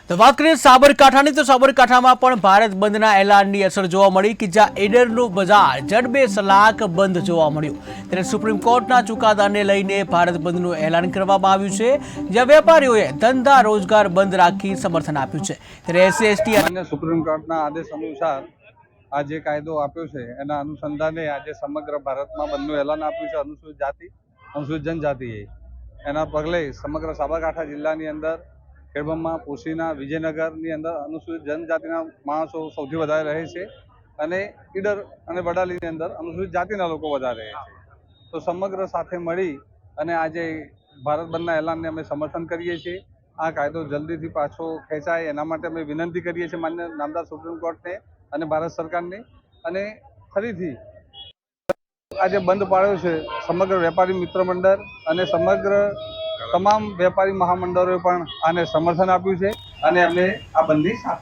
તો વાત કરીએ સાબરકાંઠાની તો સાબરકાંઠામાં પણ ભારત બંધના એલાનની અસર જોવા મળી કે જ્યાં ઈડરનું બજાર જડબે સલાક બંધ જોવા મળ્યું ત્યારે સુપ્રીમ કોર્ટના ચુકાદાને લઈને ભારત બંધનું એલાન કરવામાં આવ્યું છે જ્યાં વેપારીઓએ ધંધા રોજગાર બંધ રાખી સમર્થન આપ્યું છે ત્યારે એસસી એસટી અને સુપ્રીમ કોર્ટના આદેશ અનુસાર આ જે કાયદો આપ્યો છે એના અનુસંધાને આજે સમગ્ર ભારતમાં બંધનું એલાન આપ્યું છે અનુસૂચિત જાતિ અનુસૂચિત જનજાતિએ એના પગલે સમગ્ર સાબરકાંઠા જિલ્લાની અંદર ખેડબ્રહ્મા પોશીના વિજયનગરની અંદર અનુસૂચિત જનજાતિના માણસો સૌથી વધારે રહે છે અને ઈડર અને વડાલીની અંદર અનુસૂચિત જાતિના લોકો વધારે રહે છે તો સમગ્ર સાથે મળી અને આજે ભારત બંધના એલાનને અમે સમર્થન કરીએ છીએ આ કાયદો જલ્દીથી પાછો ખેંચાય એના માટે અમે વિનંતી કરીએ છીએ માન્ય નામદાર સુપ્રીમ કોર્ટને અને ભારત સરકારને અને ફરીથી આજે બંધ પાડ્યો છે સમગ્ર વેપારી મિત્ર મંડળ અને સમગ્ર તમામ વેપારી મહામંડળોએ પણ આને સમર્થન આપ્યું છે અને અમે આ બંધની સાથે